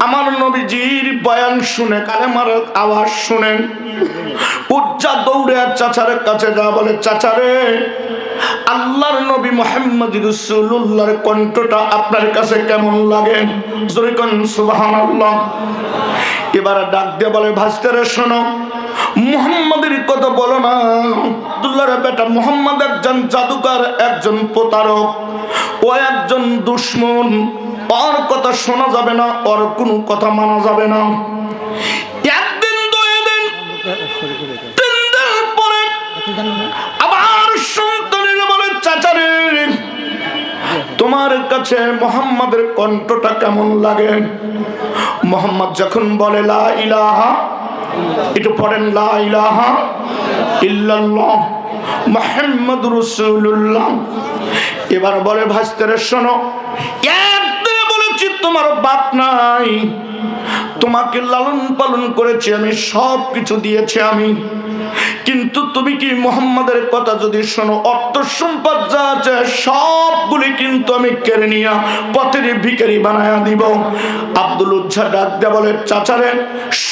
আমার নবীজির বয়ান শুনে কালেমার আওয়াজ শুনেন উজ্জা দৌড়ে চাচারের কাছে যা বলে, চাচারে আল্লাহর নবী মুহাম্মদ রাসূলুল্লাহর কণ্ঠটা আপনার কাছে কেমন লাগে? জোরে কোন সুবহানাল্লাহ। এবার ডাক দিয়ে বলে, ভাস্তারে শোনো, মুহাম্মাদের কথা বলো না। আব্দুল্লাহর বেটা মুহাম্মদ একজন জাদুকর, একজন প্রতারক, ও একজন দুশমন। ওর কথা শোনা যাবে না, ওর কোনো কথা মানা যাবে না। একদিন, 2 দিন, 3 দিন পরে আবার সন্তানের বলে, চাচারে তোমার কাছে মুহাম্মাদের কণ্ঠটা কেমন লাগে? মুহাম্মদ যখন বলে লা ইলাহা, একটু পড়েন, লা ইলাহা ইল্লাল্লাহ মুহাম্মাদুর রাসূলুল্লাহ। এবার বলে, ভাস্তারে শোনো, একদিনে বলেছি তোমার বাপ নাই, তোমাকে লালন পালন করেছি আমি, সব কিছু দিয়েছি আমি, কিন্তু তুমি কি মুহাম্মাদের কথা যদি শোনো, অর্থ সম্পদ যা আছে সবগুলি কিন্তু আমি কেড়ে নিয়ে পথের ভিখারি বানায়া দিব। আব্দুল উজ্জা ডাক দিয়ে বলে, চাচারে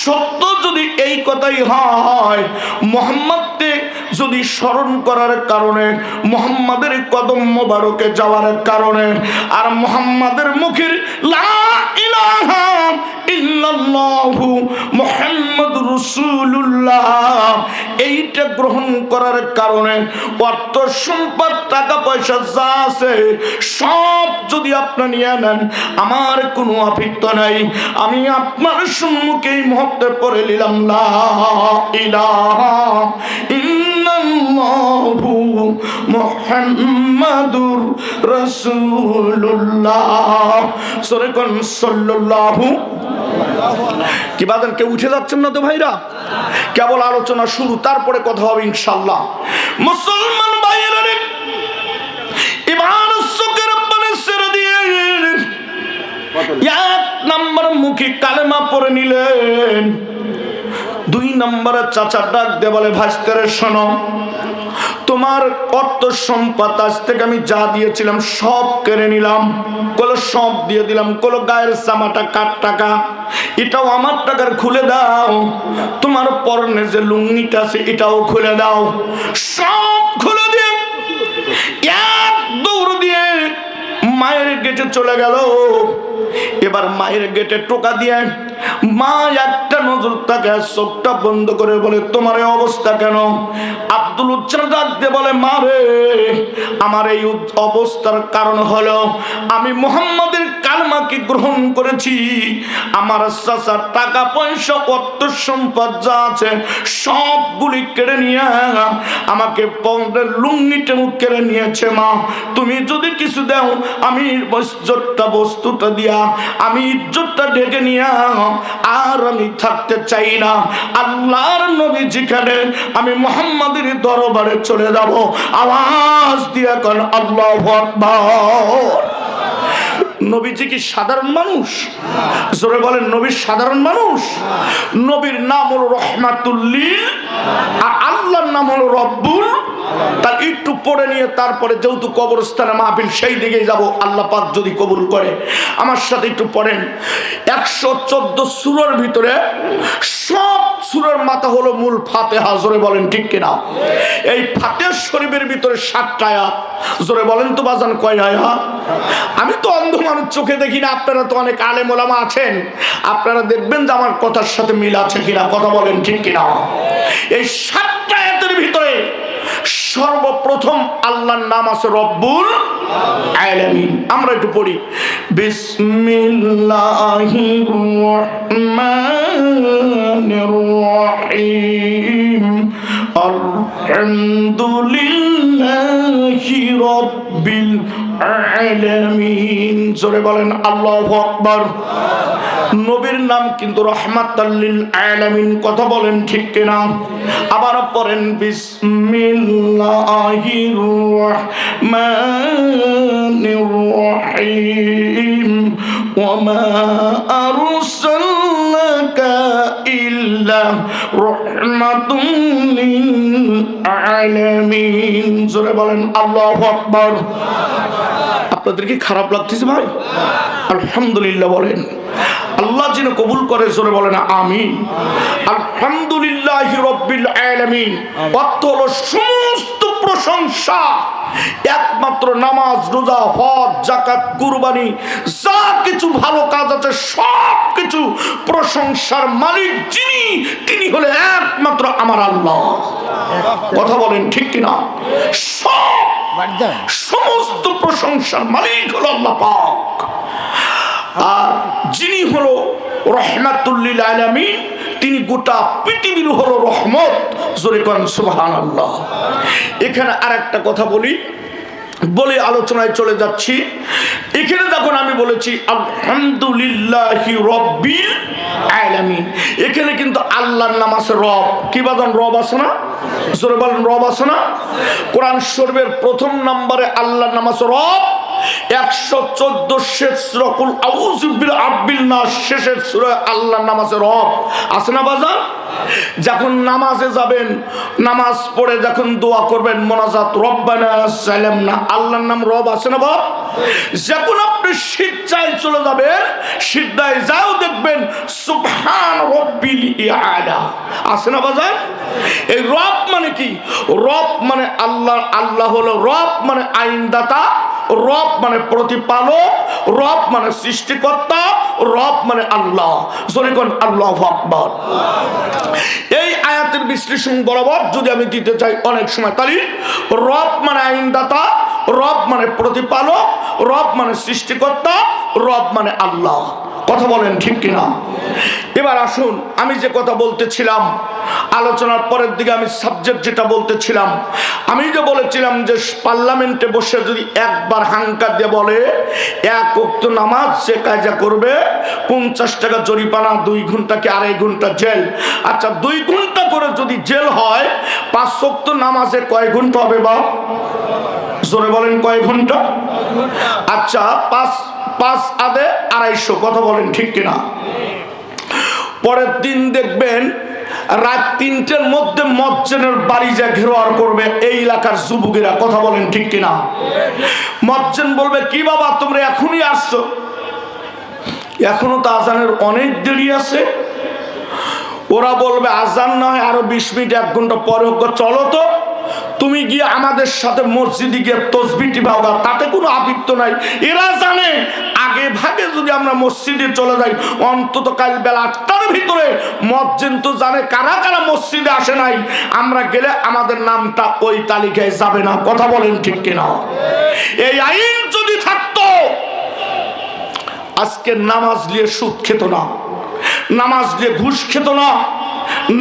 সত্য যদি এই কথাই হয়, মুহাম্মদকে যদি স্মরণ করার কারণে, মুহাম্মাদের কদম মোবারকে যাওয়ার কারণে, আর মুহাম্মাদের মুখের লা ইলাহা ইল্লাল্লাহু মুহাম্মাদুর রাসূলুল্লাহ এইটা গ্রহণ করার কারণে অর্থ সম্পদ টাকা পয়সা যা আছে সব যদি আপনি নিয়ে নেন, আমার কোনো আপত্তি নাই। আমি আপনার সম্মুখে এই মুহূর্তে পড়ে নিলাম লা ইলাহা ইল্লাল্লাহু মুহাম্মাদুর রাসূলুল্লাহ। সরে কোন সাল্লাল্লাহু। কি বাদান, কেউ উঠে যাচ্ছেন না তো ভাইরা? কেবল আলোচনা শুরু, তারপরে কথা হবে ইনশাআল্লাহ। মুসলমান ভাইয়েরা, এবার চোখের পানি ছেড়ে দিয়ে 1 নম্বর মুখে কালেমা পড়ে নিলেন। 2 নম্বরে চাচা ডাক দিয়ে বলে, ভাস্তারে শোনো, তোমার অর্থ সম্পদ আজ থেকে আমি যা দিয়েছিলাম সব কেড়ে নিলাম। কলো সব দিয়ে দিলাম, কলো গায়ের জামাটা কার টাকা, এটাও আমার টাকার, খুলে দাও। তোমার পরনে যে লুঙ্গিটা আছে এটাও খুলে দাও। সব খুলে দিয়ে এক দৌড় দিয়ে মায়ের গেটে চলে গেল। এবার মায়ের গেটে টোকা দিয়ে মা একটা নজর তাকে চোখটা বন্ধ করে বলে, তোমার এই অবস্থা কেন? আব্দুল উজ্জা ডাক দিয়ে বলে, মা রে, আমার এই অবস্থার কারণ হলো আমি মুহাম্মাদের কালেমাকে গ্রহণ করেছি। আমার চাচা টাকা পয়সা অর্থ সম্পদ যা আছে সবগুলি কেড়ে নিয়ে আমাকে পরনের লুঙ্গিটাও কেড়ে নিয়েছে। মা, তুমি যদি কিছু দাও আমি বস্তুটা দিয়া আমি ইজ্জতটা ঢেকে নিয়ে আর আমি থাকতে চাই না। আল্লাহর নবী যেখানে, আমি মুহাম্মাদের দরবারে চলে যাব। আওয়াজ দিয়ে কোন আল্লাহু আকবার। নবীজি কি সাধারণ মানুষ? জোরে বলেন, নবী সাধারণ মানুষ? নবীর নাম হলো রহমাতুল লিল, আর আল্লাহর নাম হলো রব্বুল। তার একটু পড়ে নিয়ে তারপরে যেহেতু কবরস্থানে মাহফিল, সেই দিকেই যাব আল্লাহ পাক যদি কবুল করে। আমার সাথে একটু পড়েন। 114 সূরার ভিতরে সব সূরার মাথা হলো মূল ফাতিহা। জোরে বলেন ঠিক কিনা? এই ফাতিহা শরীফের ভিতরে 7টা আয়াত। জোরে বলেন তো বাজান, কয় আয়াত? আমি তো অন্ধ মানুষ, চোখে দেখি না। আপনারা তো অনেক আলেম ওলামা আছেন, আপনারা দেখবেন যে আমার কথার সাথে মিল আছে কিনা। কথা বলেন ঠিক কিনা? এই 7টা আয়াতের ভিতরে সর্বপ্রথম আল্লাহর নাম আছে রব্বুল আলামিন। আমরা একটু পড়ি, বিসমিল্লাহির রহমানির রহিম, আলহামদুলিল্লাহি রাব্বিল আলামিন। জোরে বলেন আল্লাহু আকবার। নবীর নাম কিন্তু রাহমাতাল লিল আলামিন। কথা বলেন ঠিক কিনা? আবার পড়েন, বিসমিল্লাহির রহমানির রহিম, ওয়া মা আরসালনাকা ইল্লা রাহমাতুল লিল আলামিন। জোরে বলেন আল্লাহু আকবার। আপনাদের কি খারাপ লাগতেছে ভাই? আলহামদুলিল্লাহ বলেন। আল্লাহ যে কবুল করে, জোরে বলে না আমিন। আলহামদুলিল্লাহি রাব্বিল আলামিন অর্থ হলো সমস্ত প্রশংসা একমাত্র নামাজ, রোজা, হজ, যাকাত, কুরবানি, যা কিছু ভালো কাজ আছে সব কিছু প্রশংসার মালিক যিনি, তিনি হলে একমাত্র আমার আল্লাহ। কথা বলেন ঠিক কিনা? সমস্ত প্রশংসার মালিক হলো আল্লাহ পাক। আর যিনি হলো রহমাতুল লিল আলামিন, তিনি গোটা পৃথিবীর হলো রহমত। জোরে কোন সুবহানাল্লাহ। এখানে আরেকটা কথা বলে আলোচনায় চলে যাচ্ছি। এখানে যখন আমি বলেছি আলহামদুলিল্লাহি রাব্বিল আলামিন, এখানে কিন্তু আল্লাহর নাম আছে রব। কি বাজান? রব আছে না? জোরে বলেন রব আছে না? কোরআন শরীফের প্রথম নম্বরে আল্লাহর নাম আছে রব। 114 শেষ সূরা কুল আউযু বিরাব্বিল নাস শেষের সূরা আল্লাহর নাম আছে রব। আছে না বাজান? যখন নামাজে যাবেন, নামাজ পড়ে যখন দোয়া করবেন, মোনাজাত রব্বানা সালামনা, আল্লাহর নাম রব আছে না বাপ? যখন আপনি সিজদায় চলে যাবেন, সিজদায় যাও দেখবেন সুবহান রাব্বিল আলা, আছে না বাজান? এই রব মানে কি? রব মানে আল্লাহ। আল্লাহ হলো রব মানে আইনদাতা, রব মানে প্রতিপালক, রব মানে সৃষ্টিকর্তা, রব মানে আল্লাহ। জোরে কোন আল্লাহু আকবার। এই আয়াতের বিশ্লেষণ বরাবর যদি আমি দিতে চাই অনেক সময়, তাহলে রব মানে আইনদাতা, রব মানে প্রতিপালক, রব মানে সৃষ্টিকর্তা, রব মানে আল্লাহ। কথা বলেন ঠিক কিনা? এবার আসুন, আমি যে কথা বলতেছিলাম আলোচনার পরের দিকে, আমি সাবজেক্ট যেটা বলতেছিলাম, আমি যে বলেছিলাম যে পার্লামেন্টে বসে যদি একবার হাঙ্কার দিয়ে বলে এক ওয়াক্ত নামাজ সে কাজা করবে 50 টাকা জরিমানা, 2 ঘন্টা কি 2.5 ঘন্টা জেল। আচ্ছা 2 ঘন্টা করে যদি জেল হয়, 5 ওয়াক্ত নামাজে কয় ঘন্টা হবে বা? জোরে বলেন কয় ঘন্টা? আচ্ছা 5 আদে 250। কথা বলেন ঠিক কিনা? পরের দিন দেখবেন রাত 3টের মধ্যে মজ্জেনের বাড়ি যা ঘেরাও করবে এই এলাকার যুবকেরা। কথা বলেন ঠিক কিনা? মজ্জেন বলবে কি বাবা তোমরা এখনই আসছো? এখনো তো আজানের অনেক দেরি আছে। ওরা বলবে আজান না হয় আরো 20 মিনিট 1 ঘন্টা পরে হোক, চলো তো তুমি গিয়ে আমাদের সাথে মসজিদে গিয়ে তসবিহ টিপাবা, তাতে কোনো আপত্তি নাই। এরা জানে আগে ভাগে যদি আমরা মসজিদে চলে যাই, অন্তত কাল বেলা 8টার ভিতরে মুয়াজ্জিন তো জানে কারা কারা মসজিদে আসে নাই, আমরা গেলে আমাদের নামটা ওই তালিকায় যাবে না। কথা বলেন ঠিক কিনা? এই আইন যদি থাকতো, আজকে নামাজ নিয়ে সুদ খেত না, নামাজ নিয়ে ঘুষ খেত না,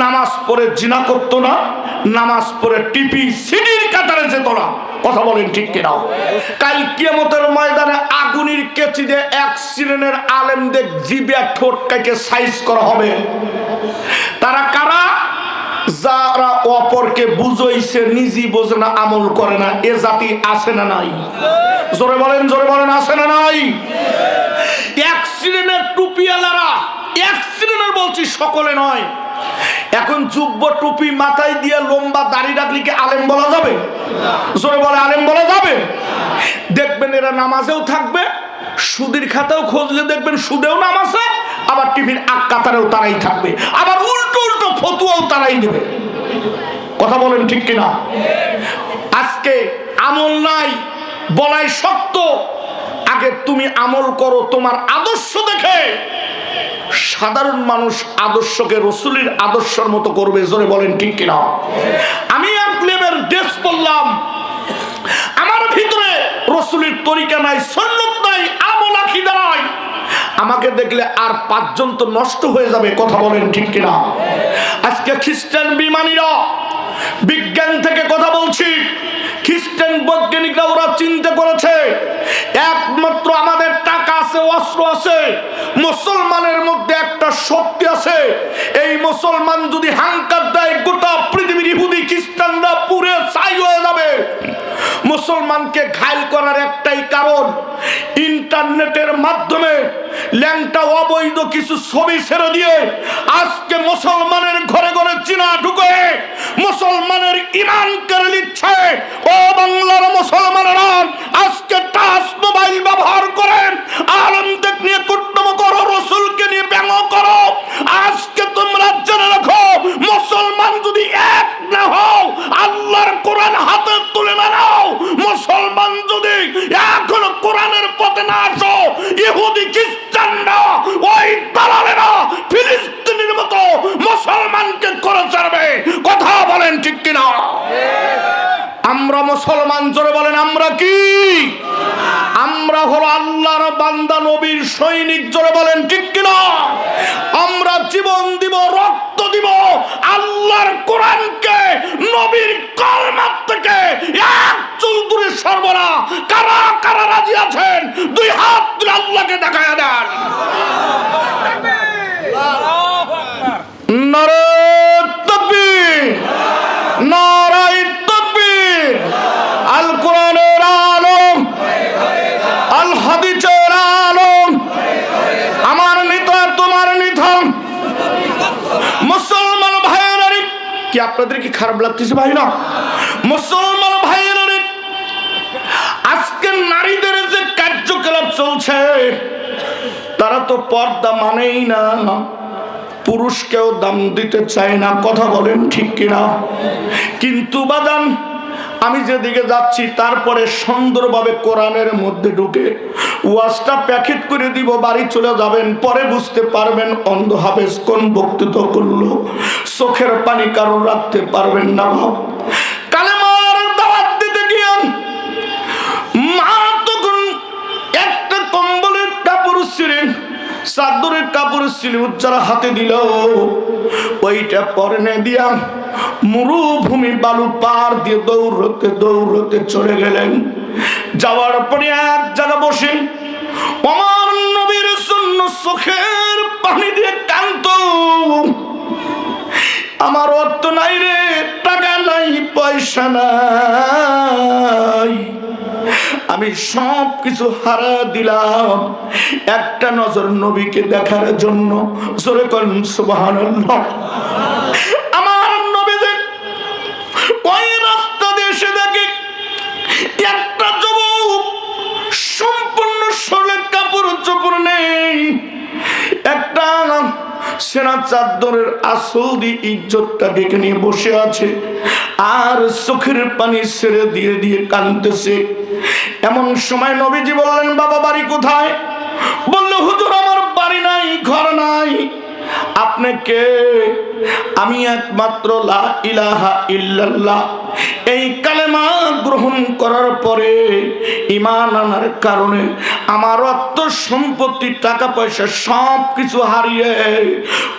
নামাজ পড়ে জিনা করতো না, নামাজ পড়ে টিপি সিডির কাতারে যেত না। কথা বলেন ঠিক কিনা? কাল কিয়ামতের ময়দানে আগুনের কেচি দিয়ে 1 শ্রেণীর আলেমদের জিবে ঠোঁট কেটে সাইজ করা হবে। তারা কারা? যারা অপরকে বুঝাইছে, নিজে বোঝে না, আমল করে না। এ জাতি আছে না নাই? জোরে বলেন আছে না নাই? 1 শ্রেণীর টুপিওয়ালারা, 1 শ্রেণীর বলছি, সকলে নয়। এখন যুব্ব টুপি মাথায় দিয়ে লম্বা দাড়ি রাখলে কি আলেম বলা যাবে? জোরে বলে আলেম বলা যাবে? দেখবেন এরা নামাজেও থাকবে, সুদের খাতাও খুঁজলে দেখবেন সুদেও নামাজে, আবার টিভির আগ কাতারেও তারাই থাকবে, আবার উল্টো উল্টো ফতুয়াও তারাই দেবে। কথা বলেন ঠিক কিনা? আজকে আমল নাই বলাই শক্ত। আগে তুমি আমল করো তোমার আদর্শ দেখে। সাধারণ মানুষ আদর্শকে রসুলের আদর্শের মতো করবে। জোরে বলেন ঠিক কিনা? আমি এক লেভেল ড্রেস পরলাম, আমার ভিতরে রসুলের তরিকা নাই, সুন্নাত নাই, আমল আকীদা নাই, আমাকে দেখলে আর 5 জন তো নষ্ট হয়ে যাবে। কথা বলেন ঠিক কিনা? আজকে খ্রিস্টান বিমানীরা, বিজ্ঞান থেকে কথা বলছি, খ্রিস্টান বৈজ্ঞানিকরা ওরা চিন্তা করেছে একমাত্র আমাদের টাকা আছে, অস্ত্র আছে, মুসলমানের মধ্যে একটা শক্তি আছে। এই মুসলমান যদি হাঙ্কার দেয়, গোটা পৃথিবীর ইহুদি খ্রিস্টানরা পুরে ছাই হয়ে যাবে। মুসলমানকে ঘায়েল করার একটাই কারণ, ইন্টারনেটের মাধ্যমে ল্যাংটা অবৈধ কিছু ছবি ছেড়ে দিয়ে আজকে মুসলমানের ঘরে ঘরে চিনা ঢুকে মুসলমানের ঈমান কেড়ে নিচ্ছে। ও বাংলার মুসলমানেরা, আজকে টাচ মোবাইল ব্যবহার করেন, আলেমদের নিয়ে কুটুম করো, রসুলকে নিয়ে ব্যঙ্গ করো, আমরা মুসলমান, জোরে বলেন আমরা কি? আমরা হলো আল্লাহর বান্দা, নবীর সৈনিক, জোরে বলেন ঠিক কিনা? আমরা জীবন দিব, রক্ত দিব আল্লাহর কোরআনকে নবীর কালেমা থেকে এক চুল দূরে সরব না। কারা কারা রাজি আছেন দুই হাত তুলে আল্লাহকে দেখায়া দেন। নারে তাকবীর, নারায়ে তাকবীর। আল কোরআনের আলম, আল হাদিসের আলম, আমার নেতা তোমার নেতা। মুসলমান ভাইয়েরা, কি আপনাদের কি খারাপ লাগতেছে ভাই? না মুসলমান ভাইয়েরা, আজকে নারীদের যে কার্যকলাপ চলছে, তারা তো পর্দা মানেই না, পুরুষকেও দাম দিতে চায় না। কথা বলেন ঠিক কিনা? কিন্তু বাদান, আমি যেদিকে যাচ্ছি তারপরে সুন্দরভাবে কোরআনের মধ্যে ঢুকে ওয়াজটা প্যাকেট করে দিব, বাড়ি চলে যাবেন, পরে বুঝতে পারবেন অন্ধ হাফেজ কোন বক্তৃতা করলো। চোখের পানি কারো রাখতে পারবেন না। কালেমার দাওয়াত দিতে গিয়ে মা তখন একটা কম্বলের কাপড় ছিলেন, চাদরের কাপড় ছিল, যারা হাতে দিল ওইটা পরনে দিয়া মরুভূমি বালু পার দিয়ে দৌড়তে দৌড়তে চলে গেলেন। যাওয়ার পরে এক জায়গা বসে আমার নবীর জন্য চোখের পানি দিয়ে কাঁদত। আমার অর্থ নাই রে, টাকা নাই, পয়সা নাই, আমি সব কিছু হারা দিলাম একটা নজর নবীকে দেখার জন্য। জোরে করেন সুবহানাল্লাহ। আমার নবী যে ওই রাস্তা দিয়ে এসে দেখে একটা যুবক সম্পূর্ণ শরীরে কাপড় চোপড় নেই, একটা সেনা চাদরের আসল দিয়ে ইজ্জতটা ডেকে নিয়ে বসে আছে, আর চোখের পানি ছেড়ে দিয়ে দিয়ে কাঁদতেছে। এমন সময় নবীজি বললেন, বাবা বাড়ি কোথায়? বলল, হুজুর আমার বাড়ি নাই, ঘর নাই। আপনি কে? আমি একমাত্র লা ইলাহা ইল্লাল্লাহ এই কালেমা গ্রহণ করার পরে ঈমান আনার কারণে আমার অর্থ সম্পত্তি, টাকা পয়সা সব কিছু হারিয়ে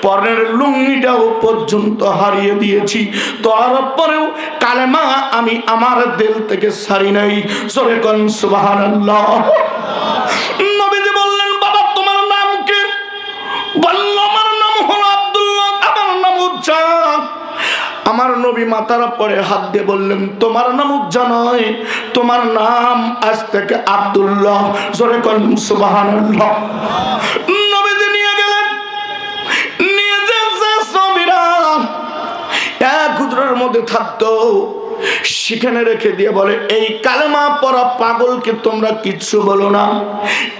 পরের লুঙ্গিটাও পর্যন্ত হারিয়ে দিয়েছি, তারপরেও কালেমা আমি আমার দিল থেকে ছাড়ি নাই। জোরে কোন সুবহানাল্লাহ। নবীজি বললেন, বাবা তোমার নাম কি? বলল, আমার নাম হলো আব্দুল্লাহ, আমার নাম উজ্জা। আমার নবী মাথার পরে হাত দিয়ে বললেন, তোমার নাম উজ্জা নয়, তোমার নাম আজ থেকে আব্দুল্লাহ। জোরে কোন সুবহানাল্লাহ। নবীজি নিয়ে গেলেন, নিয়ে যে সবিরা এক হুজরার মধ্যে থাকতো সেখানে রেখে দিয়ে বলে, এই কালেমা পড়া পাগলকে তোমরা কিচ্ছু বলো না,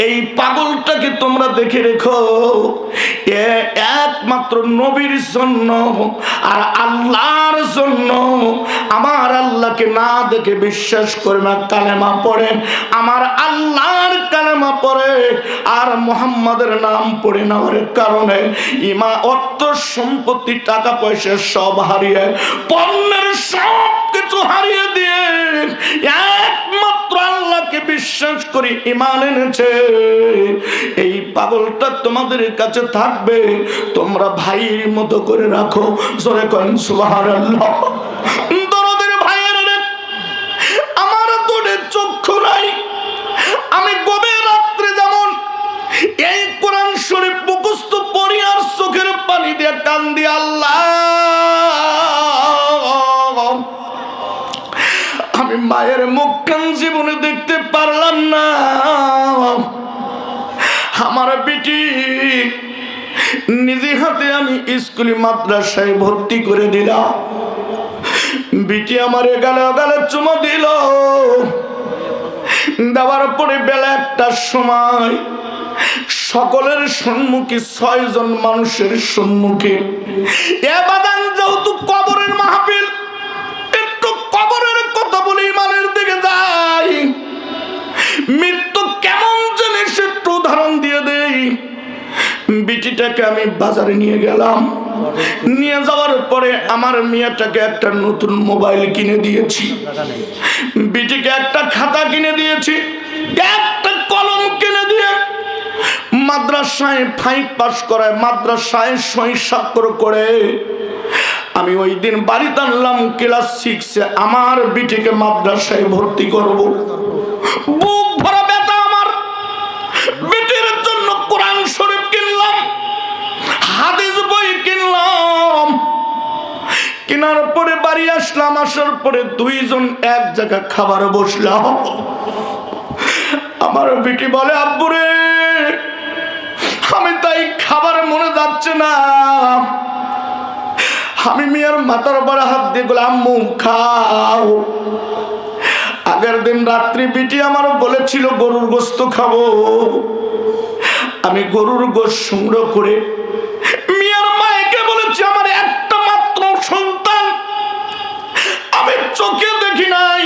এই পাগলটাকে তোমরা দেখে রেখো, এ একমাত্র নবীর জন্য আর আল্লাহর জন্য, আমার আল্লাহকে না দেখে বিশ্বাস করে না, কালেমা পড়ে, আমার আল্লাহর কালেমা পড়ে আর মুহাম্মাদের নাম পড়ে নেওয়ার কারণে ইমা অর্থ সম্পত্তি, টাকা পয়সা সব হারিয়ে, পণ্যের সব কিছু হারিয়ে দিয়ে একমাত্র আল্লাহকে বিশ্বাস করে ঈমান এনেছে, এই পাগলটা তোমাদের কাছে থাকবে, তোমরা ভাইয়ের মতো করে রাখো। জোরে কোন সুবহানাল্লাহ। দরদের ভাইয়েরা, আমার দুটো চক্ষু নাই, আমি গভীর রাত্রে যেমন এই কোরআন শরীফ মুখস্থ পড়ি আর চোখের পানি দিয়ে কান্দি, আল্লাহ আমি মায়ের মুখখান জীবনে দেখতে পারলাম না, আমার বেটি নিজে হাতে আমি স্কুলে মাদ্রাসায় ভর্তি করে দিলাম, বেটি আমার গালে গালে চুমো দিল, দেওয়ার পরে বেলা 1টার সময় সকলের সম্মুখে 6 জন মানুষের সম্মুখে এ বাদান, যেহেতু কবরের মাহফিল, একটু কবরের কথা বলে ইমানের দিকে যাই, মৃত্যু কেমন জিনিস একটু উদাহরণ দিয়ে দেই। বিটিটাকে আমি বাজারে নিয়ে গেলাম, নিয়ে যাওয়ার পরে আমার মেয়েটাকে একটা নতুন মোবাইল কিনে দিয়েছি, বিটিকে একটা খাতা কিনে দিয়েছি, একটা কলম কিনে দিয়ে মাদ্রাসায় 5 পাস করায় মাদ্রাসায় সই স্বাক্ষর করে আমি ওই দিন বাড়িতে আনলাম। ক্লাস 6-এ আমার বিটিকে মাদ্রাসায় ভর্তি করব। বুক ভরা ব্যথা আমার। বিটির জন্য কোরআন শরীফ কিনলাম, হাদিস বই কিনলাম, কেনার পরে বাড়ি আসলাম। আসার পরে দুইজন এক জায়গায় খাবার বসলাম। আমার বিটি বলে, আব্বু রে, আমি তাই খাবার মনে যাচ্ছে না। আমি মেয়ের মাথার উপরে হাত দিয়ে বলে, আম্মু খাও। আগের দিন রাত্রি বিটি আমার বলেছিল গরুর গোশত খাবো। আমি গরুর গোশত সংগ্রহ করে মেয়ের মাকে বলেছি, আমার একটা মাত্র সন্তান, আমি চোখে দেখি নাই,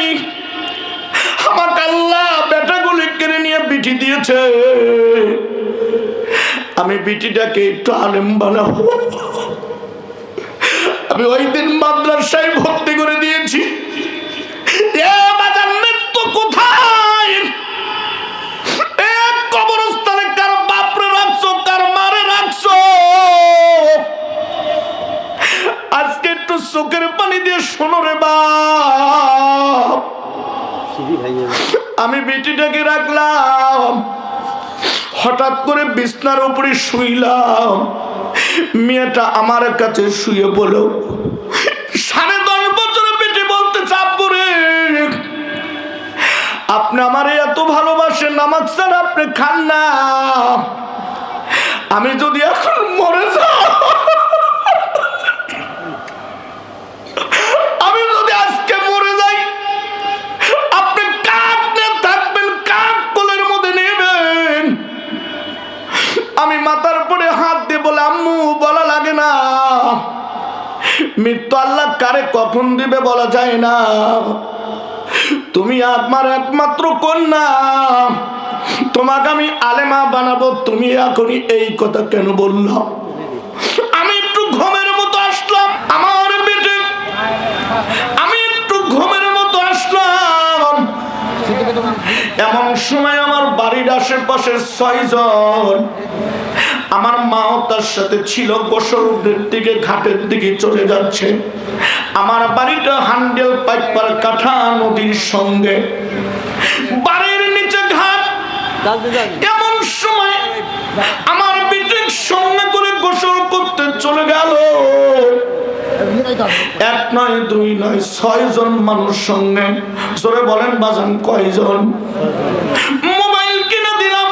আমাকে আল্লাহ বেটাগুলি কেড়ে নিয়ে বিটি দিয়েছে, আমি বিটিটাকে একটু আলেম বানাবো। আমি ওই দিন মাদ্রাসায় ভর্তি করে দিয়েছি। কোথায় কবরস্থানে কার বাপরে রাখছো, কার মারে রাখছো? আজকে একটু চোখের পানি দিয়ে শোনো রে বাপ। আমি বেটিটাকে রাখলাম, হঠাৎ করে বিছনার উপরে শুইলাম। মেয়েটা আমার কাছে শুয়ে বলো, 10.5 বছরের বেটি বলতেছে, আব্বু রে, আপনি আমারে এত ভালোবাসেন, নামাজ ছাড়া আপনি খান না, আমি যদি এখন মরে যাই, আমি যদি আজকে মরে যাই, আপনি কাক নিয়ে থাকবেন, কাক কোলের মধ্যে নেবেন। আমি মাথার উপরে হাত দিয়ে বলে, আম্মু বলা লাগে না, মৃত্যু আল্লাহ কারে কখন দিবে বলা যায় না, তুমি আমার একমাত্র কন্যা, তোমাকে আমি আলেমা বানাবো, তুমি এখনই এই কথা কেন বললা? আমি একটু ঘুমের মতো আসলাম, আমার বেটে, আমি একটু ঘুমের মতো আসলাম। এমন সময় আমার বাড়ির আশেপাশের 6 জন, আমার মাও তার সাথে ছিল, গোসলের দিকে ঘাটের দিকে চলে যাচ্ছে। আমার বাড়িটা হান্ডেল পাইপার কাঠা নদীর সঙ্গে, বাড়ির নিচে ঘাট। এমন সময় আমার বিটির সঙ্গে করে গোসল করতে চলে গেল। 1 নয় 2 নয় 6 জন মানুষ সঙ্গে। জোরে বলেন বাজান, কয়জন? মোবাইল কিনে দিলাম।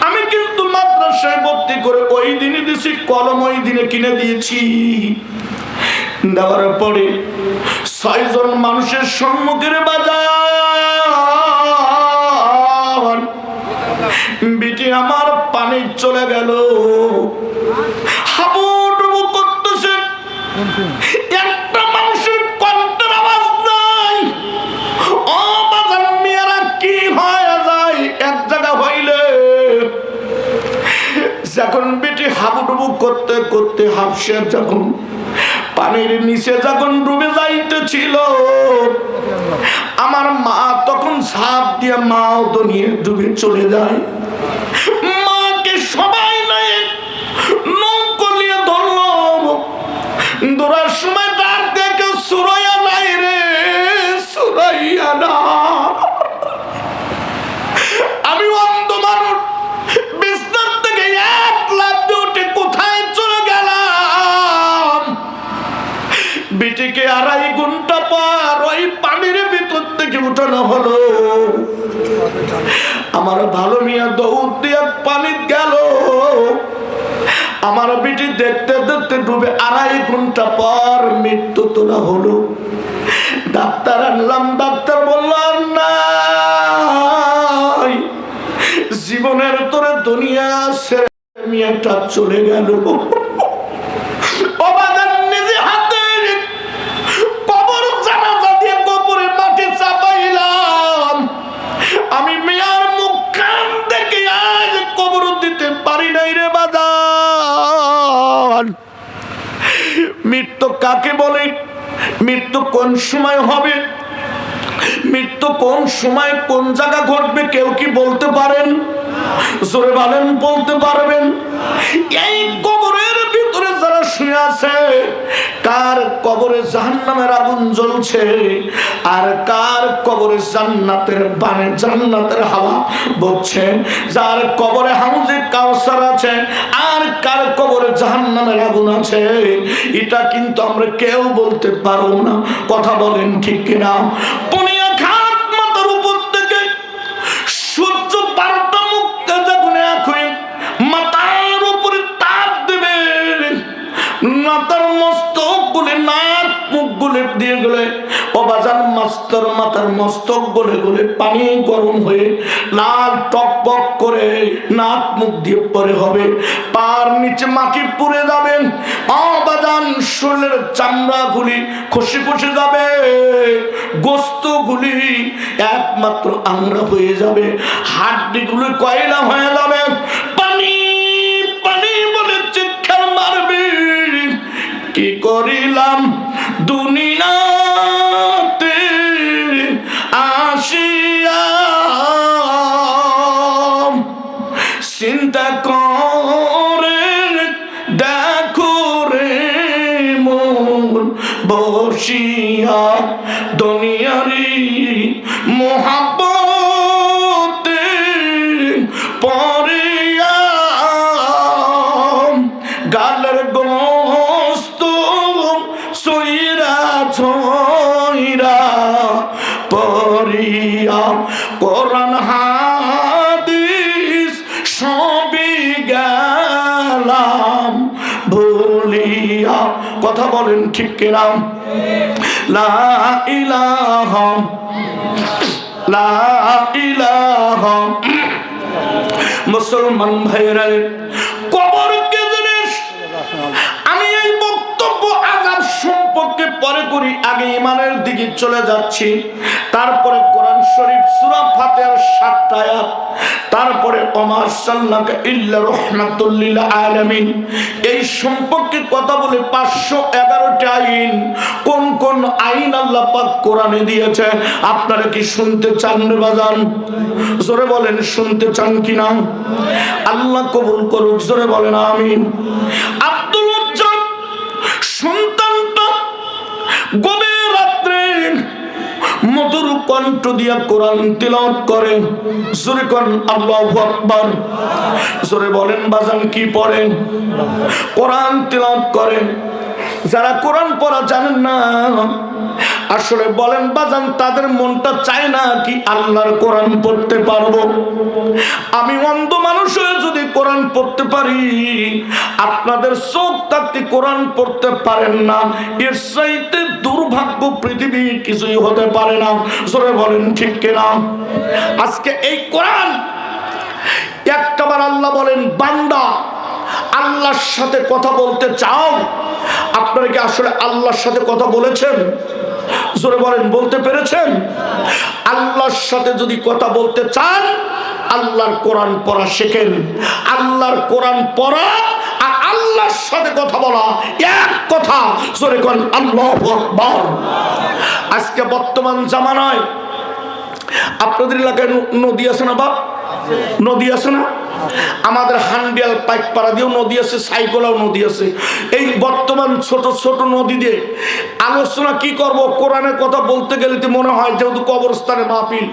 আমি কিন্তু মাদ্রাসায় ভর্তি করে ওই দিনই দিছি, কলম ওই দিনে কিনে দিয়েছি। দেওয়ার পরে 6 জন মানুষের সম্মুখের বাজার বিটি আমার পানি চলে গেল, হাবুডুবু করতেছে, একটা মানুষের কণ্ঠের আওয়াজ নাই। ও বাজার মেয়েরা কি হয়ে যায় এক জায়গা হইলে, যখন বেটি হাবুডুবু করতে করতে হাফসে যখন পানির নিচে যখন ডুবে যাইতেছিল, আমার মা তখন ঝাঁপ দিয়ে মাও তো নিয়ে ডুবে চলে যায়। মাকে সবাই নাই নৌকো নিয়ে ধরলো, ধরার সময় ডাক দেখে, সুরাইয়া নাই রে, সুরাইয়া না। আমি অন্ধ মানুষ, বিছানার থেকে 1 লাফ দিয়ে উঠে কোথায় চলে গেলাম। বিটিকে 2.5 ঘন্টা পর ওই পানির ভিতর থেকে উঠানো হলো। আমার ভালো মিয়া দৌড় দিয়ে পানি গেল। আমার বিটি দেখতে দেখতে ডুবে 2.5 ঘন্টা পর মৃত্যু তোলা হলো। ডাক্তার আনলাম, ডাক্তার বলল নাই, জীবনের তোরে দুনিয়া ছেড়ে মেয়েটা চলে গেল। নিজে হাতে কবর জানাজা দিয়ে কবরে মাটি চাপাইলাম। আমি মেয়ার মুখ কান দেখে আজ কবর দিতে পারি নাই রে বাজান। মৃত্যু কাকে বলে, মৃত্যু কোন সময় হবে, মৃত্যু কোন সময় কোন জায়গা ঘটবে কেউ কি বলতে পারেন? জোরে বলেন, বলতে পারবেন? এই কবরের ভিতরে যারা শুয়ে আছে, কার কবরে জাহান্নামের আগুন জ্বলছে আর কার কবরে জান্নাতের বানে জান্নাতের হাওয়া বইছে, যার কবরে হাউজে কাউসার আছে আর কার কবরে জাহান্নামের আগুন আছে, এটা কিন্তু আমরা কেউ বলতে পারবো না। কথা বলেন ঠিক কিনা? পুনিয়া ঘাট মাথার উপর থেকে সূর্য 12টা মুখে যখন এক হয়ে মাথার উপরে তাপ দেবে, মাথার মস্তক গুলে নাক মুখ গুলে দিয়ে গেলে অবাজান মাস্তর মাথার মস্তক গলে গলে পানি গরম হয়ে লাল টকবক করে নাক মুখ দিয়ে পরে হবে, পার নিচে মাটি পুড়ে যাবে, অবাজান শরীরের চামড়া গুলি খসে খসে যাবে, গোস্ত গুলি একমাত্র আংরা হয়ে যাবে, হাড্ডি গুলি কয়লা হয়ে যাবে, পানি পানি বলে চিৎকার মারবে, কি করিলাম দুনিয়াতে আসিয়া, চিন্তা করে দেখো রে মন বসিয়া, দুনিয়ারি মোহাব্বতে পড়িয়া, গালের গোস্ত সইরা ছইরা পড়িয়া, কোরআন হাদিস সবই গেলাম ভুলিয়া। কথা বলেন ঠিক কিনা? লা ইলাহা লা ইলাহা। মুসলমান ভাইরা, কবরকে জিনিস আমি এই বক্তব্য আযাব সম্পর্কে পরে করি, আগে ঈমানের দিকে চলে যাচ্ছি। তারপরে কোরআন শরীফ সূরা ফাতিহার 7টা আয়াত, তারপরে ওমা আরসালনাকা ইল্লা রাহমাতুল লিল আলামিন, এই সম্পর্কে কথা বলে 511টা আইন, কোন কোন আইন আল্লাহ পাক কোরআনে দিয়েছে। আপনারা কি শুনতে চান রে বাজান? জোরে বলেন, শুনতে চান কিনা? আল্লাহ কবুল করুক, জোরে বলেন আমিন। আব্দুল উজ্জাব সন্তানটা গভীর রাত্রে মধুর কণ্ঠ দিয়া কোরআন তিলাওয়াত করে, জোরে কোন আল্লাহু আকবার। জোরে বলেন বাজান, কি পড়েন? কোরআন তিলাওয়াত করেন। যারা কোরআন পড়া জানেন না, আসলে বলেন বাজান, তাদের মনটা চায় না কি আল্লাহর কোরআন পড়তে পারবো? আমি অন্ধ মানুষ হয়ে যদি কোরআন পড়তে পারি, আপনাদের চোখ থাকতে কোরআন পড়তে পারেন না, এর চাইতে দুর্ভাগ্য পৃথিবী কিছুই হতে পারে না। জোরে বলেন ঠিক কিনা? আজকে এই কোরআন একটাবার আল্লাহ বলেন, বান্দা আল্লাহর সাথে কথা বলতে চাও? আপনারা কি আসলে আল্লাহর সাথে কথা বলেছেন? জোরে বলেন, বলতে পেরেছেন? আল্লাহর সাথে যদি কথা বলতে চান, আল্লাহর কোরআন পড়া শেখেন। আল্লাহর কোরআন পড়া আর আল্লাহর সাথে কথা বলা এক কথা। জোরে কোন আল্লাহু আকবার। আজকে বর্তমান জামানায় আপনাদের এলাকায় নদী আছে না বাপ? নদী আছে না? আমাদের হান্ডিয়াল পাইকপাড়া দিয়েও নদী আছে, সাইকলাও নদী আছে। এই বর্তমান ছোট ছোট নদী দিয়ে আলোচনা কি করব? কোরআনের কথা বলতে গেলে তো মনে হয় যেহেতু কবরস্থানে মাহফিল।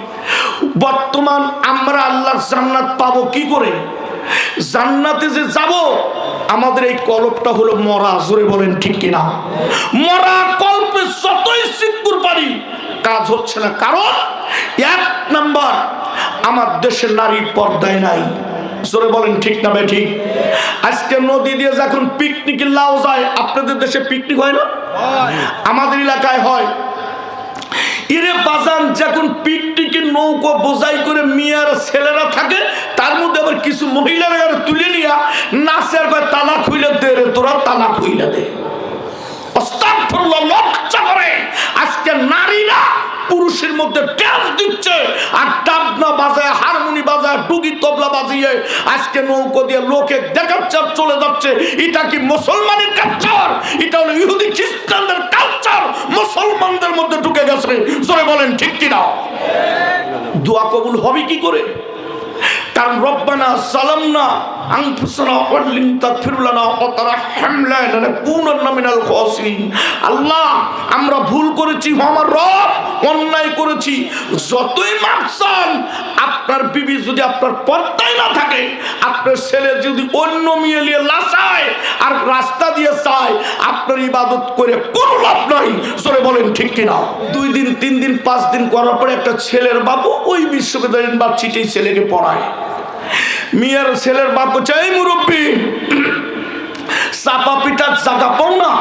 বর্তমান আমরা আল্লাহর জান্নাত পাবো কি করে? জান্নাতে যে যাব, আমাদের এই কলপটা হলো মরা। জোরে বলেন ঠিক কিনা? মরা কল্পে যতই সিকুর পারি কাজ হচ্ছে না। কারণ 1 নাম্বার, আমার দেশের নারী পর্দায় নাই। জোরে বলেন ঠিক না ভাই? ঠিক। আজকে নদী দিয়ে যখন পিকনিকের লাউ যায়, আপনাদের দেশে পিকনিক হয় না? আমাদের এলাকায় হয়। ইরে বাজান, যখন পিকনিকের নৌকো বোঝাই করে মেয়েরা ছেলেরা থাকে, তার মধ্যে আবার কিছু মহিলারা তুলে নিয়ে নাচে আর কয় তালা খুইলে দে রে, তোরা তালা খুইলে দে। আস্তাগফিরুল্লাহ, লজ্জা করে। আজকে নারীরা পুরুষ পুরুষের মধ্যে ট্যাস দিচ্ছে আর ডাবনা বাজায়, হারমোনি বাজায়, ডুগি তবলা বাজিয়ে আজকে নৌকো দিয়ে লোকে দেখাচ্ছে চলে যাচ্ছে। এটা কি মুসলমানের কালচার? এটা হলো ইহুদি খ্রিস্টানদের কালচার, মুসলমানদের মধ্যে ঢুকে গেছে। জোরে বলেন ঠিক কিনা? দোয়া কবুল হবে কি করে? কারণ রব্বানা সালামনা আনফুসানা ওয়া লিম তাগফির লানা ওয়া তারহামনা লানাকুনান্না মিনাল খাসিরিন। আল্লাহ, আমরা ভুল করেছি, আমার রব অন্যায় করেছি, যতই মাফ চান, আপনার বিবি যদি আপনার পর্দায় না থাকে, আপনার ছেলে যদি অন্য মেয়ে নিয়ে লাসায় আর রাস্তা দিয়ে চায়, আপনার ইবাদত করে কোনো লাভ নাই। জোরে বলেন ঠিক কিনা? 2 দিন 3 দিন 5 দিন করার পরে একটা ছেলের বাবু ওই বিশ্ববিদ্যালয়ের ইউনিভার্সিটি ছেলেকে পড়ায়। মেয়ের ছেলের বাপ চাই মুরব্বী, চাপা পিঠার জায়গা পাও না,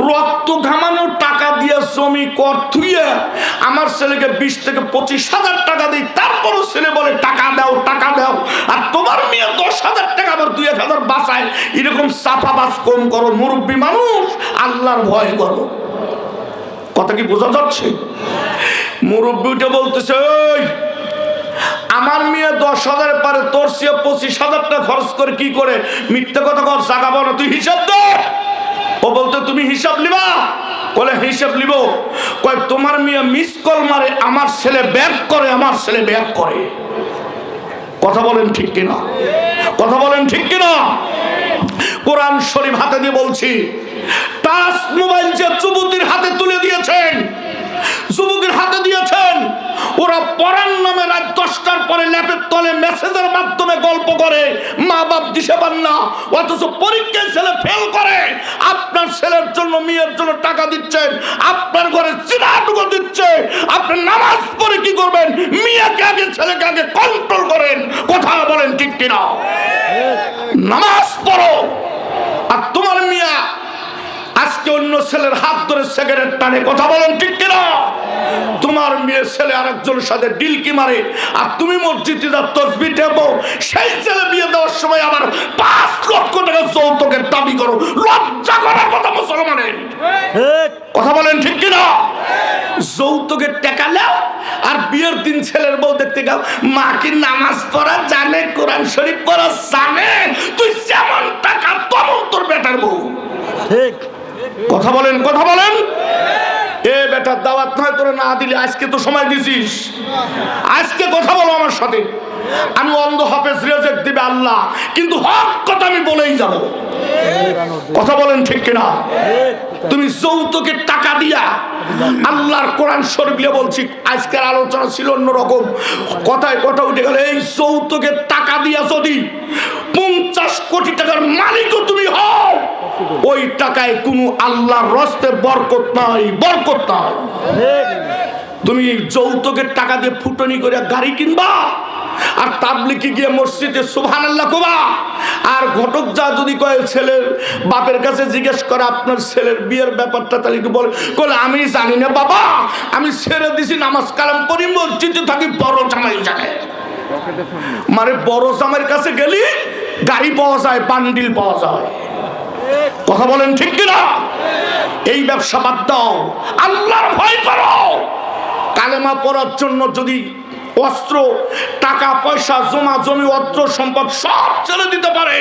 রক্ত ঘামানো টাকা দিয়ে জমি কর থুইয়ে আমার ছেলেকে 20 থেকে 25,000 টাকা দিই, তারপরও ছেলে বলে টাকা দাও টাকা দাও। আর তোমার মেয়ে 10,000 টাকা আবার 2-1,000 বাঁচায়। এরকম চাপাবাজ কম করো মুরব্বী মানুষ, আল্লাহর ভয় করো। কথা কি বোঝা যাচ্ছে? মুরব্বীটা বলতেছে, আমার মেয়ে 10,000 পারে, তোর সে 25,000 টাকা খরচ করে কি করে? মিথ্যে কথা কর, জাগাবো না, তুই হিসাব দে। ও বলতে তুমি হিসাব লিবা? বলে হিসাব লিব। কয় তোমার মেয়ে মিস কল মারে, আমার ছেলে ব্যাক করে, আমার ছেলে ব্যাক করে। কথা বলেন ঠিক কিনা? কথা বলেন ঠিক কিনা? কোরআন শরীফ হাতে দিয়ে বলছি, টাচ মোবাইল যে যুবতীর হাতে তুলে দিয়েছেন, যুবকের হাতে দিয়েছেন, ওরা পড়ার নামে রাত 10টার পরে ল্যাপের তলে মেসেজের মাধ্যমে গল্প করে, মা বাপ দিশে পান না, অথচ পরীক্ষায় ছেলে ফেল করে। আপনার ছেলের জন্য মেয়ের জন্য টাকা দিচ্ছেন, আপনার ঘরে চিরাটুকু দিচ্ছে, আপনি নামাজ পড়ে কি করবেন? মেয়েকে আগে ছেলেকে আগে কন্ট্রোল করেন। কথা বলেন ঠিক কিনা? নামাজ পড়ো। আর তোমার মিয়া আজকে অন্য ছেলের হাত ধরে সিগারেট টানে। কথা বলেন ঠিক কিনা? তোমার মেয়ে ছেলে আরেকজনের সাথে ডিলকি মারে, আর তুমি মসজিদে যা তাসবিহ দেবো, সেই ছেলে বিয়ে দেওয়ার সময় আবার 5 লক্ষ টাকা যৌতুকের দাবি করো। লজ্জা করার কথা মুসলমানের। কথা বলেন ঠিক কিনা? যৌতুকের টাকা নাও আর বিয়ের দিন ছেলের বউ দেখতে গাও, মা কি নামাজ পড়া জানে, কোরআন শরীফ পড়া জানে? তুই যেমন টাকা তেমন তোর বেটার বউ। ঠিক কথা বলেন, কথা বলেন। এ বেটার দাওয়াত নয়, তোরা না দিলে আজকে তো সময় দিছিস, আজকে কথা বলো আমার সাথে। আমি অন্ধ হাফেজ রেজেক্ট দিবে আল্লাহ, কিন্তু হক কথা আমি বলেই যাব। কথা বলেন ঠিক কিনা? তুমি যৌতুকের টাকা দিয়া, আল্লাহর কোরআন শরীফ দিয়ে বলছি, আজকের আলোচনা ছিল অন্যরকম, কথায় কথা উঠে গেল। এই যৌতুকের টাকা দিয়া যদি 50 কোটি টাকার মালিকও তুমি হও, ওই টাকায় কোনো আল্লাহর রাস্তে বরকত নাই, বরকত নাই। তুমি যৌতুকের টাকা দিয়ে ফুটনি করে গাড়ি কিনবা, আর তাবলিগে গিয়ে মসজিদে সুবহানাল্লাহ কবা, আর ঘটক যা যদি কয় ছেলের বাপের কাছে জিজ্ঞেস করে আপনার ছেলের বিয়ের ব্যাপারটা, তাহলে কি বলে? আমি জানি না বাবা, আমি ছেড়ে দিছি, নামাজ কালাম পড়ি, মসজিদে থাকি, বড় জামাই জানে। মানে বড় জামাইয়ের কাছে গেলি গাড়ি পাওয়া যায়, বান্ডিল পাওয়া যায়। কথা বলেন ঠিক কিনা? এই ব্যবসা বাদ দাও, আল্লাহর ভয় করো। কালেমা পড়ার জন্য যদি অস্ত্র, টাকা পয়সা, জমা জমি, অস্ত্র সম্পদ সব ছেড়ে দিতে পারে,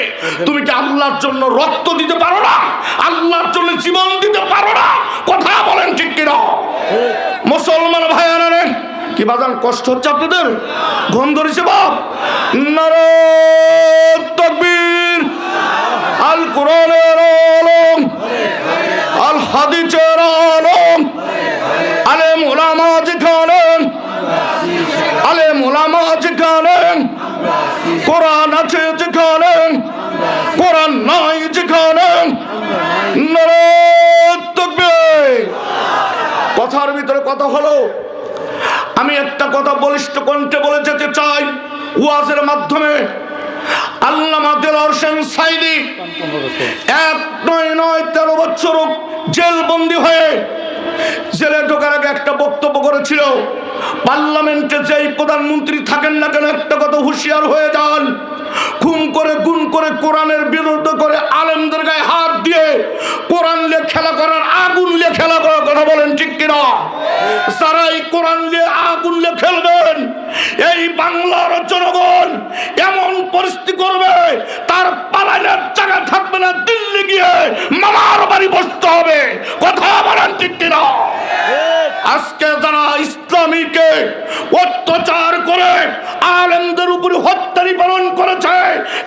তুমি কি আল্লাহর জন্য রক্ত দিতে পারো না? আল্লাহর জন্য জীবন দিতে পারো না? কথা বলেন ঠিক কিনা? মুসলমান ভাইয়ারা রে, কি বাজান কষ্ট হচ্ছে আপনাদের? ঘুম ধরেছে বাপ? নারে তাকবীর, আল কোরআনের আলম, আল হাদিসের আলম, আলেম উলামা যেখানে, আলেম উলামা যেখানে, কোরআন আছে যেখানে, কোরআন নাই যেখানে, নারে তাকবীর। কথার ভিতরে কথা হলো, আমি একটা কথা বলিষ্ঠ কণ্ঠে বলে যেতে চাই ওয়াজের মাধ্যমে। আল্লামা দেলোয়ার হোসেন সাঈদী 13 বছর জেলবন্দি হয়ে জেলে ঢোকার আগে একটা বক্তব্য করেছিল, পার্লামেন্টে যেই প্রধানমন্ত্রী থাকেন না কেন, একটা কথা হুঁশিয়ার হয়ে যান, খুন করে গুণ করে কোরআনের বিরুদ্ধে করে আলেমদের গায়ে হাত দিয়ে কোরআন নিয়ে খেলা করার, আগুন নিয়ে খেলা করার। কথা বলেন ঠিক কিনা? যারা এই কোরআন দিয়ে আগুন দিয়ে খেলবেন, এই বাংলার জনগণ এমন পরিস্থিতি করবে তার পালানোর জায়গা থাকবে না, দিল্লি গিয়ে মামার বাড়ি বসতে হবে। কথা বলেন ঠিক কিনা? আজকে যারা ইসলামীকে অত্যাচার করে আলেমদের উপরে হত্যা নিবারণ করেছে,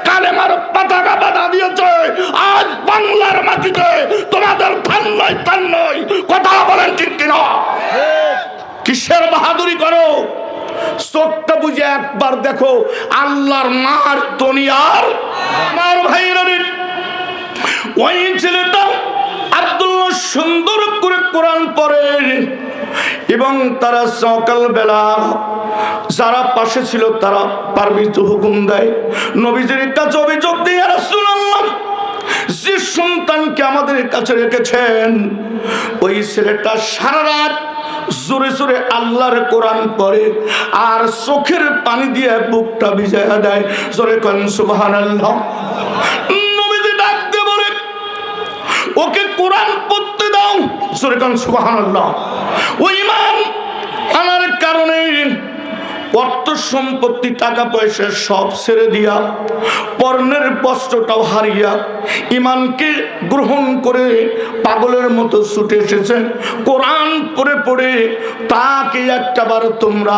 কালেমার পতাকা বাধা দিয়েছে, আজ বাংলার মাটিতে তোমাদের থান নয়। কথা বলেন ঠিক কিনা? কিসের বাহাদুরি করো? চোখটা বুঝে একবার দেখো, আল্লাহর মার দুনিয়ার আমার ভাইরা, ওই ছেলেটা আব্দুল্লাহ সুন্দর করে কোরআন পড়ে এবং তারা সকালবেলা যারা পাশে ছিল তারা পারবিত হুকুম দেয়, নবীজির কাছে অভিযোগ দিয়ে, ইয়া রাসূলুল্লাহ, যে সন্তানকে আমাদের কাছে রেখেছেন ওই ছেলেটা সারা রাত জোরে জোরে আল্লাহর কোরআন পড়ে আর চোখের পানি দিয়ে বুকটা ভিজাইয়া দেয়। জোরে কোন সুবহানাল্লাহ। নবীজি ডাক দিয়ে বলে, ওকে কোরআন পড়তে দাও। জোরে কোন সুবহানাল্লাহ। ওই ঈমান আনার কারণে অর্থ সম্পত্তি টাকা পয়সা সব ছেড়ে দিয়া, পর্ণের বস্ত্রটাও হারিয়া ইমানকে গ্রহণ করে পাগলের মতো ছুটে এসেছে। কোরআন পড়ে পড়ে তাকে একটাবার তোমরা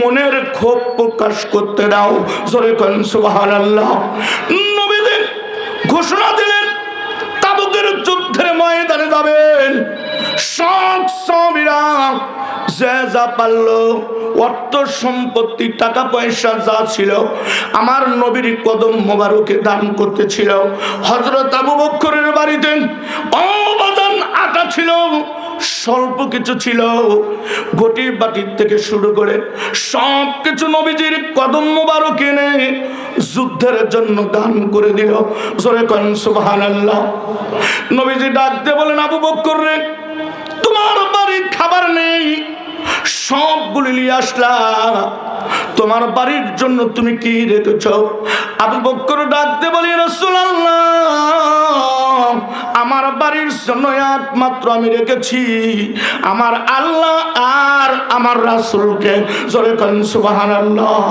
মনের ক্ষোভ প্রকাশ করতে দাও। জোরে কোন সুবহানাল্লাহ। নবীজি ঘোষণা দিলেন, তাবুকের যুদ্ধের ময়দানে যাবেন। সব সাহাবীরা যে যা পারলো অর্থ সম্পত্তি টাকা পয়সা যা ছিল আমার নবীর কদম মোবারকে দান করতেছিল। হযরত আবু বকরের বাড়িতে অবাদান আটা ছিল, স্বল্প কিছু ছিল, ঘটি বাটির থেকে শুরু করে সব কিছু নবীজির কদম মোবারক এনে যুদ্ধের জন্য দান করে দিল। জোরে কোন সুবহানাল্লাহ। নবীজি ডাকতে বলেন, আবু বকর রে, তোমার বাড়ির খাবার নেই, সবগুলি নিয়ে আসলা, তোমার বাড়ির জন্য তুমি কি রেখেছ? আবু বকর ডাকতে বলি, রাসূলুল্লাহ, আমার বাড়ির জন্য একমাত্র আমি রেখেছি আমার আল্লাহ আর আমার রাসূলকে। জোরে কোন সুবহানাল্লাহ।